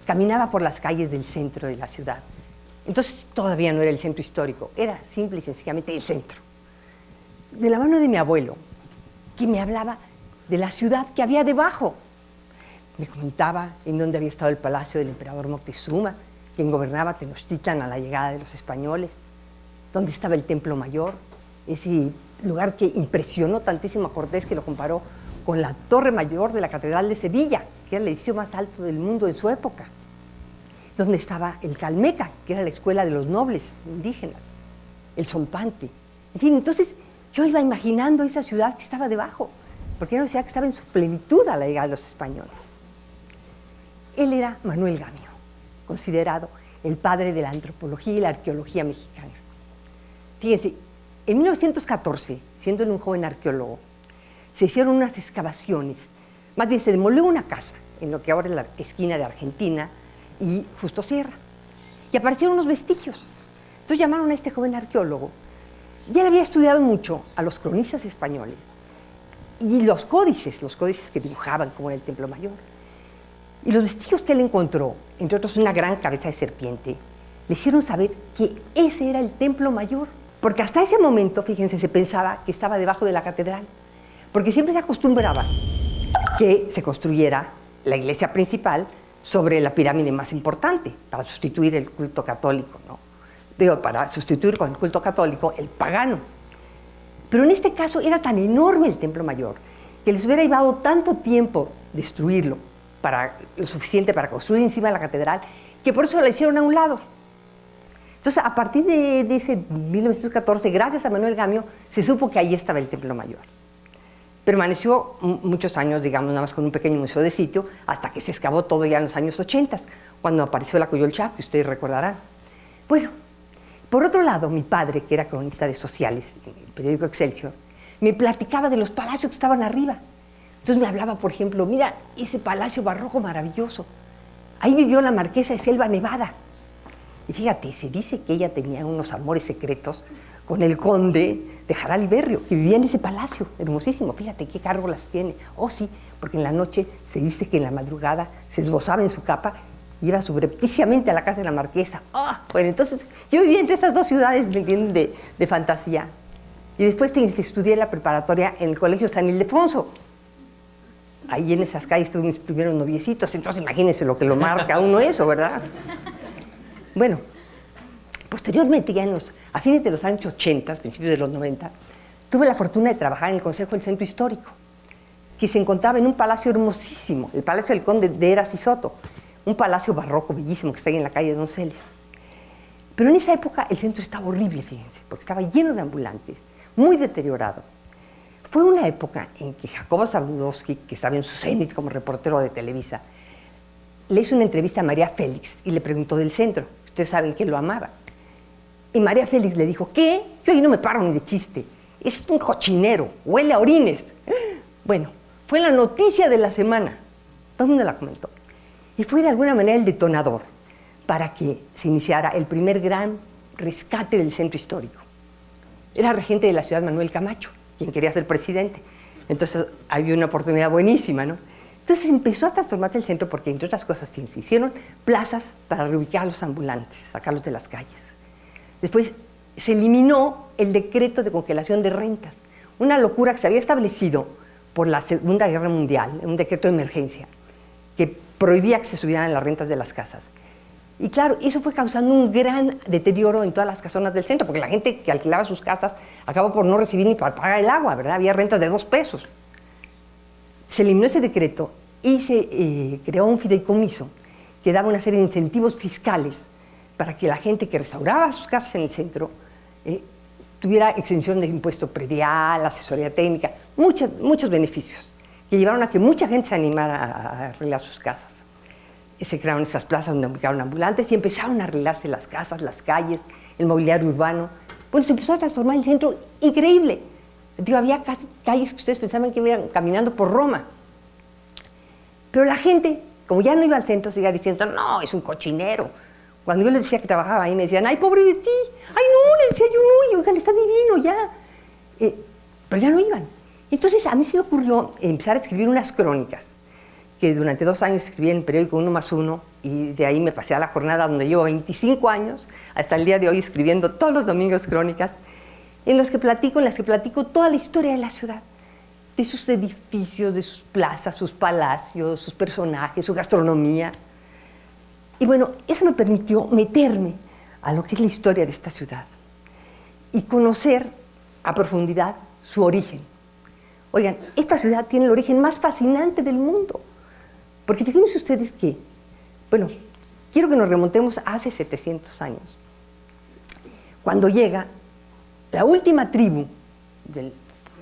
caminaba por las calles del centro de la ciudad. Entonces todavía no era el centro histórico, era simple y sencillamente el centro. De la mano de mi abuelo, que me hablaba de la ciudad que había debajo. Me comentaba en dónde había estado el palacio del emperador Moctezuma, quien gobernaba Tenochtitlan a la llegada de los españoles, dónde estaba el Templo Mayor, ese lugar que impresionó tantísimo a Cortés que lo comparó con la Torre Mayor de la Catedral de Sevilla, que era el edificio más alto del mundo en su época, donde estaba el Calmeca, que era la escuela de los nobles indígenas, el Zompante. En fin, entonces yo iba imaginando esa ciudad que estaba debajo, porque era una ciudad que estaba en su plenitud a la llegada de los españoles. Él era Manuel Gamio, considerado el padre de la antropología y la arqueología mexicana. Fíjense, en 1914, siendo él un joven arqueólogo, se hicieron unas excavaciones, más bien se demolió una casa, en lo que ahora es la esquina de Argentina y Justo Sierra, y aparecieron unos vestigios. Entonces llamaron a este joven arqueólogo, y él había estudiado mucho a los cronistas españoles, y los códices que dibujaban como era el Templo Mayor. Y los vestigios que él encontró, entre otros una gran cabeza de serpiente, le hicieron saber que ese era el Templo Mayor. Porque hasta ese momento, fíjense, se pensaba que estaba debajo de la catedral. Porque siempre se acostumbraba que se construyera la iglesia principal sobre la pirámide más importante, para sustituir el culto católico, ¿no? Digo, para sustituir con el culto católico el pagano. Pero en este caso era tan enorme el Templo Mayor que les hubiera llevado tanto tiempo destruirlo, lo suficiente para construir encima de la catedral, que por eso la hicieron a un lado. Entonces, a partir de ese 1914, gracias a Manuel Gamio, se supo que ahí estaba el Templo Mayor. Permaneció muchos años, digamos, nada más con un pequeño museo de sitio, hasta que se excavó todo ya en los años 80, cuando apareció la Coyolxauhqui, que ustedes recordarán. Bueno, por otro lado, mi padre, que era cronista de sociales en el periódico Excelsior, me platicaba de los palacios que estaban arriba. Entonces me hablaba, por ejemplo, mira, ese palacio barroco maravilloso. Ahí vivió la marquesa de Selva Nevada. Y fíjate, se dice que ella tenía unos amores secretos con el conde de Jaral y Berrio, que vivía en ese palacio, hermosísimo. Fíjate qué gárgolas tiene. Oh, sí, porque en la noche se dice que en la madrugada se esbozaba en su capa y iba subrepticiamente a la casa de la marquesa. Bueno, entonces yo vivía entre estas dos ciudades, ¿me entienden?, de fantasía. Y después, fíjense, estudié la preparatoria en el Colegio San Ildefonso. Ahí en esas calles tuve mis primeros noviecitos, entonces imagínense lo que lo marca a uno eso, ¿verdad? Bueno, posteriormente, ya a fines de los años 80, principios de los 90, tuve la fortuna de trabajar en el Consejo del Centro Histórico, que se encontraba en un palacio hermosísimo, el Palacio del Conde de Heras y Soto, un palacio barroco bellísimo que está ahí en la calle de Donceles. Pero en esa época el centro estaba horrible, fíjense, porque estaba lleno de ambulantes, muy deteriorado. Fue una época en que Jacobo Zabludowski, que estaba en su cenit como reportero de Televisa, le hizo una entrevista a María Félix y le preguntó del centro. Ustedes saben que lo amaba. Y María Félix le dijo, ¿qué? Yo ahí no me paro ni de chiste. Es un cochinero, huele a orines. Bueno, fue la noticia de la semana. Todo el mundo la comentó. Y fue de alguna manera el detonador para que se iniciara el primer gran rescate del centro histórico. Era regente de la ciudad Manuel Camacho, quien quería ser presidente. Entonces había una oportunidad buenísima, ¿no? Entonces empezó a transformarse el centro porque, entre otras cosas, se hicieron plazas para reubicar a los ambulantes, sacarlos de las calles. Después se eliminó el decreto de congelación de rentas, una locura que se había establecido por la Segunda Guerra Mundial, un decreto de emergencia, que prohibía que se subieran las rentas de las casas. Y claro, eso fue causando un gran deterioro en todas las casonas del centro, porque la gente que alquilaba sus casas acabó por no recibir ni para pagar el agua, ¿verdad? Había rentas de 2 pesos. Se eliminó ese decreto y se creó un fideicomiso que daba una serie de incentivos fiscales para que la gente que restauraba sus casas en el centro tuviera exención de impuesto predial, asesoría técnica, muchos beneficios que llevaron a que mucha gente se animara a arreglar sus casas. Se crearon esas plazas donde ubicaron ambulantes y empezaron a arreglarse las casas, las calles, el mobiliario urbano. Bueno, se empezó a transformar el centro increíble. Digo, había calles que ustedes pensaban que iban caminando por Roma. Pero la gente, como ya no iba al centro, seguía diciendo, no, es un cochinero. Cuando yo les decía que trabajaba ahí, me decían, ay, pobre de ti. Ay, no, les decía yo, no, oigan, está divino ya. Pero ya no iban. Entonces a mí se me ocurrió empezar a escribir unas crónicas que durante 2 años escribí en el periódico 1+1 y de ahí me pasé a la jornada donde llevo 25 años, hasta el día de hoy escribiendo todos los domingos crónicas, en las que platico toda la historia de la ciudad, de sus edificios, de sus plazas, sus palacios, sus personajes, su gastronomía. Y bueno, eso me permitió meterme a lo que es la historia de esta ciudad y conocer a profundidad su origen. Oigan, esta ciudad tiene el origen más fascinante del mundo, porque fíjense ustedes que, bueno, quiero que nos remontemos a hace 700 años, cuando llega la última tribu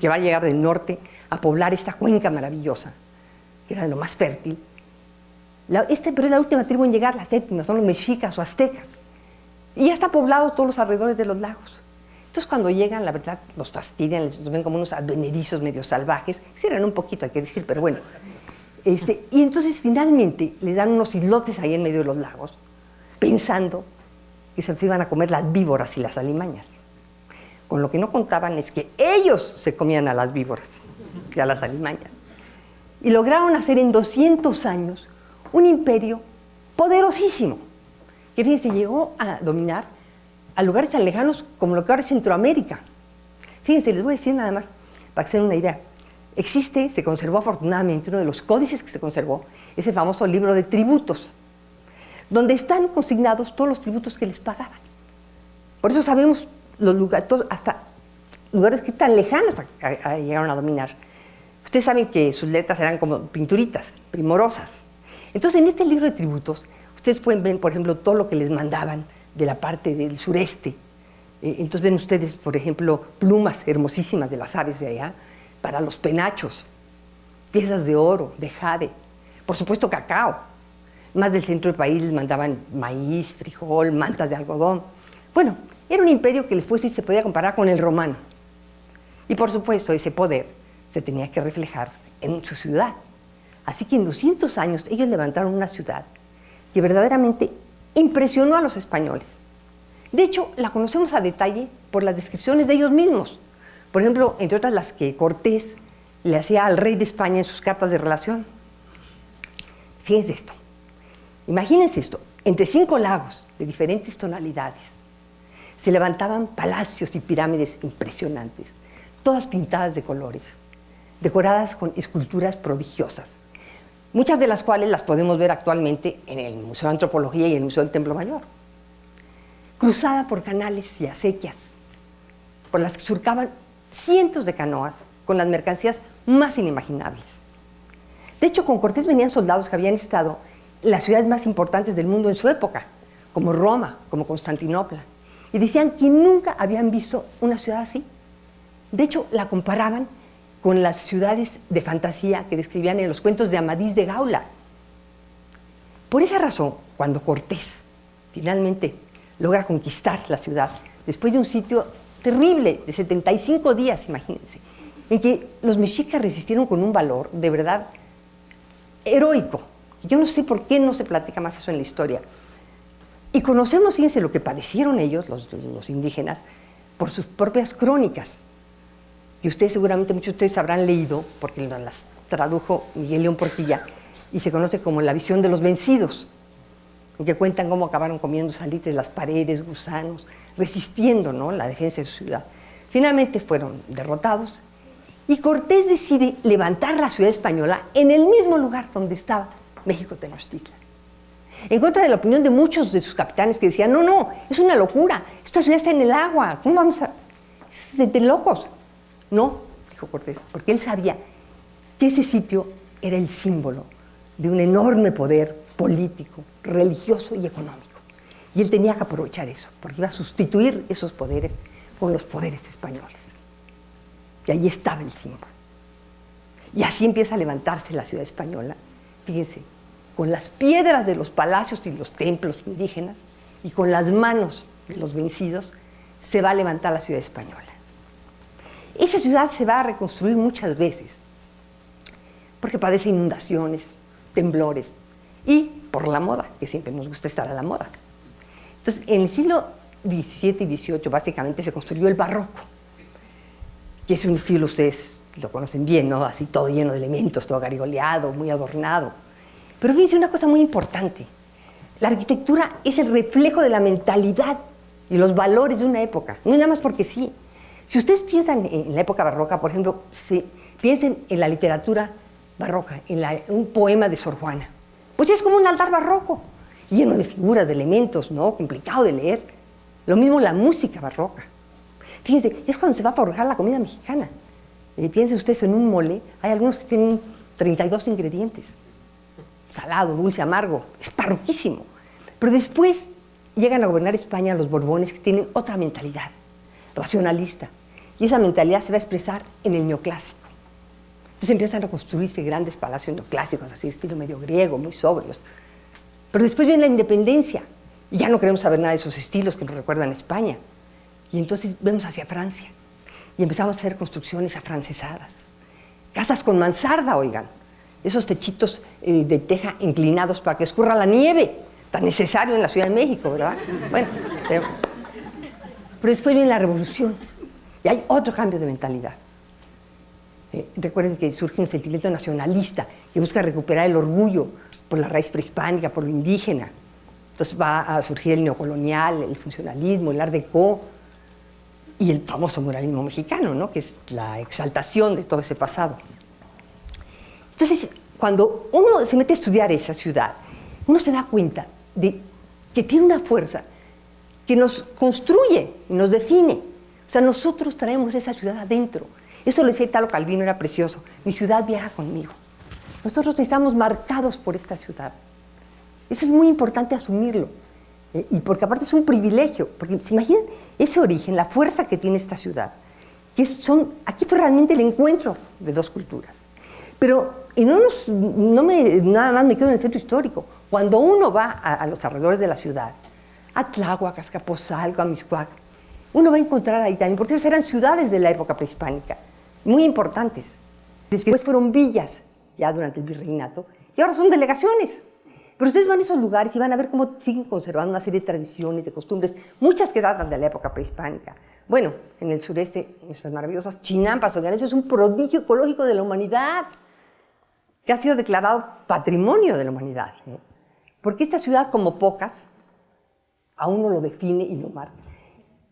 que va a llegar del norte a poblar esta cuenca maravillosa, que era de lo más fértil. Pero es la última tribu en llegar, la séptima, son los mexicas o aztecas. Y ya está poblado todos los alrededores de los lagos. Entonces cuando llegan, la verdad, los fastidian, los ven como unos advenedizos medio salvajes, sí eran un poquito, hay que decir, pero bueno. Y entonces finalmente le dan unos islotes ahí en medio de los lagos, pensando que se los iban a comer las víboras y las alimañas. Con lo que no contaban es que ellos se comían a las víboras y a las alimañas. Y lograron hacer en 200 años un imperio poderosísimo, que fíjense, llegó a dominar a lugares tan lejanos como lo que ahora es Centroamérica. Fíjense, les voy a decir nada más, para que se den una idea. Se conservó afortunadamente, uno de los códices que se conservó, es el famoso libro de tributos, donde están consignados todos los tributos que les pagaban. Por eso sabemos los lugares, hasta lugares que tan lejanos llegaron a dominar. Ustedes saben que sus letras eran como pinturitas, primorosas. Entonces, en este libro de tributos, ustedes pueden ver, por ejemplo, todo lo que les mandaban de la parte del sureste. Entonces ven ustedes, por ejemplo, plumas hermosísimas de las aves de allá, para los penachos, piezas de oro, de jade, por supuesto cacao. Más del centro del país les mandaban maíz, frijol, mantas de algodón. Bueno, era un imperio que después se podía comparar con el romano. Y por supuesto ese poder se tenía que reflejar en su ciudad. Así que en 200 años ellos levantaron una ciudad que verdaderamente impresionó a los españoles. De hecho, la conocemos a detalle por las descripciones de ellos mismos. Por ejemplo, entre otras las que Cortés le hacía al rey de España en sus cartas de relación. Fíjense esto. Imagínense esto. Entre 5 lagos de diferentes tonalidades se levantaban palacios y pirámides impresionantes, todas pintadas de colores, decoradas con esculturas prodigiosas, muchas de las cuales las podemos ver actualmente en el Museo de Antropología y el Museo del Templo Mayor. Cruzada por canales y acequias, por las que surcaban cientos de canoas con las mercancías más inimaginables. De hecho, con Cortés venían soldados que habían estado en las ciudades más importantes del mundo en su época, como Roma, como Constantinopla, y decían que nunca habían visto una ciudad así. De hecho, la comparaban con las ciudades de fantasía que describían en los cuentos de Amadís de Gaula. Por esa razón, cuando Cortés finalmente logra conquistar la ciudad, después de un sitio terrible de 75 días, imagínense, en que los mexicas resistieron con un valor de verdad heroico. Yo no sé por qué no se platica más eso en la historia. Y conocemos, fíjense, lo que padecieron ellos, los indígenas, por sus propias crónicas, que ustedes seguramente, muchos de ustedes habrán leído, porque las tradujo Miguel León Portilla, y se conoce como La visión de los vencidos, en que cuentan cómo acabaron comiendo salitres las paredes, gusanos, resistiendo, ¿no?, la defensa de su ciudad. Finalmente fueron derrotados, y Cortés decide levantar la ciudad española en el mismo lugar donde estaba México Tenochtitlan. En contra de la opinión de muchos de sus capitanes que decían, no, es una locura, esta ciudad está en el agua, ¿cómo vamos a...? Es de locos. No, dijo Cortés, porque él sabía que ese sitio era el símbolo de un enorme poder político, religioso y económico. Y él tenía que aprovechar eso, porque iba a sustituir esos poderes con los poderes españoles. Y ahí estaba el símbolo. Y así empieza a levantarse la ciudad española, fíjense, con las piedras de los palacios y los templos indígenas y con las manos de los vencidos, se va a levantar la ciudad española. Esa ciudad se va a reconstruir muchas veces, porque padece inundaciones, temblores, y por la moda, que siempre nos gusta estar a la moda. Entonces, en el siglo XVII y XVIII, básicamente, se construyó el barroco, que es un estilo, ustedes lo conocen bien, ¿no? Así todo lleno de elementos, todo garigoleado, muy adornado. Pero fíjense una cosa muy importante. La arquitectura es el reflejo de la mentalidad y los valores de una época. No es nada más porque sí. Si ustedes piensan en la época barroca, por ejemplo, piensen en la literatura barroca, en un poema de Sor Juana. Pues es como un altar barroco, lleno de figuras, de elementos, ¿no? Complicado de leer. Lo mismo la música barroca. Fíjense, es cuando se va a forjar la comida mexicana. Piensen ustedes en un mole, hay algunos que tienen 32 ingredientes. Salado, dulce, amargo, es barroquísimo. Pero después llegan a gobernar España los Borbones, que tienen otra mentalidad, racionalista. Y esa mentalidad se va a expresar en el neoclásico. Entonces empiezan a construirse grandes palacios neoclásicos, así de estilo medio griego, muy sobrios. Pero después viene la independencia, y ya no queremos saber nada de esos estilos que nos recuerdan a España. Y entonces vemos hacia Francia, y empezamos a hacer construcciones afrancesadas. Casas con mansarda, oigan, esos techitos de teja inclinados para que escurra la nieve, tan necesario en la Ciudad de México, ¿verdad? Bueno, pero después viene la revolución, y hay otro cambio de mentalidad. Recuerden que surge un sentimiento nacionalista que busca recuperar el orgullo por la raíz prehispánica, por lo indígena. Entonces va a surgir el neocolonial, el funcionalismo, el art déco y el famoso muralismo mexicano, ¿no? Que es la exaltación de todo ese pasado. Entonces, cuando uno se mete a estudiar esa ciudad, uno se da cuenta de que tiene una fuerza que nos construye y nos define. O sea, nosotros traemos esa ciudad adentro. Eso lo decía Italo Calvino, era precioso. Mi ciudad viaja conmigo. Nosotros estamos marcados por esta ciudad. Eso es muy importante asumirlo. Y porque aparte es un privilegio. Porque se imaginan ese origen, la fuerza que tiene esta ciudad. Aquí fue realmente el encuentro de dos culturas. Pero nada más me quedo en el centro histórico. Cuando uno va a los alrededores de la ciudad, a Tláhuac, a Azcapotzalco, a Mixcoac, uno va a encontrar ahí también, porque esas eran ciudades de la época prehispánica, muy importantes. Después fueron villas, ya durante el virreinato, y ahora son delegaciones. Pero ustedes van a esos lugares y van a ver cómo siguen conservando una serie de tradiciones, de costumbres, muchas que datan de la época prehispánica. Bueno, en el sureste, nuestras maravillosas Chinampas, oigan, eso es un prodigio ecológico de la humanidad, que ha sido declarado patrimonio de la humanidad. Porque esta ciudad, como pocas, a uno lo define y lo marca.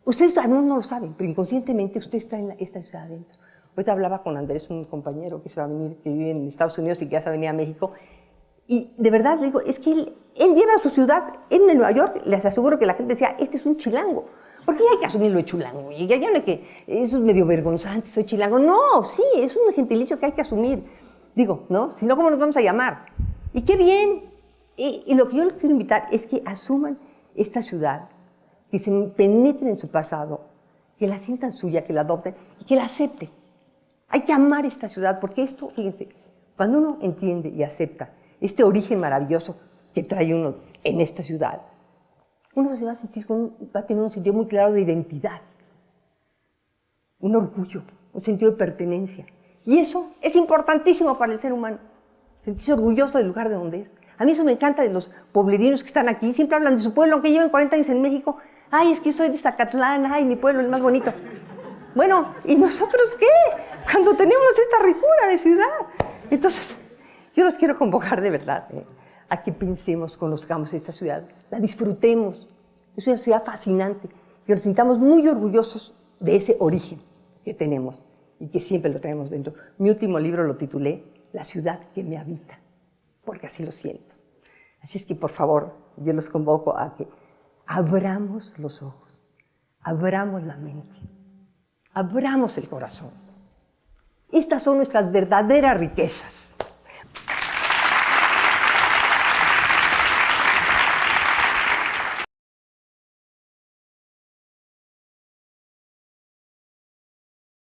Ustedes no lo saben, pero inconscientemente usted está en esta ciudad adentro. Ahorita hablaba con Andrés, un compañero que se va a venir, que vive en Estados Unidos y que ya se va a venir a México, y de verdad le digo, es que él lleva a su ciudad, en Nueva York, les aseguro que la gente decía, este es un chilango. Porque ya hay que asumirlo de chilango, y ya no hay que, eso es medio vergonzante, soy chilango. No, sí, es un gentilicio que hay que asumir. Digo, ¿no? Si no, ¿cómo nos vamos a llamar? Y qué bien. Y lo que yo les quiero invitar es que asuman esta ciudad, que se penetren en su pasado, que la sientan suya, que la adopten y que la acepten. Hay que amar esta ciudad, porque esto, fíjense, cuando uno entiende y acepta este origen maravilloso que trae uno en esta ciudad, uno se va a sentir va a tener un sentido muy claro de identidad, un orgullo, un sentido de pertenencia. Y eso es importantísimo para el ser humano, sentirse orgulloso del lugar de donde es. A mí eso me encanta de los pueblerinos que están aquí, siempre hablan de su pueblo, aunque lleven 40 años en México. Ay, es que yo soy de Zacatlán, ay, mi pueblo es el más bonito. Bueno, ¿y nosotros qué? Cuando tenemos esta ricura de ciudad. Entonces, yo los quiero convocar de verdad a que pensemos, conozcamos esta ciudad, la disfrutemos. Es una ciudad fascinante, que nos sintamos muy orgullosos de ese origen que tenemos y que siempre lo traemos dentro. Mi último libro lo titulé La ciudad que me habita, porque así lo siento. Así es que, por favor, yo los convoco a que abramos los ojos, abramos la mente, abramos el corazón. Estas son nuestras verdaderas riquezas.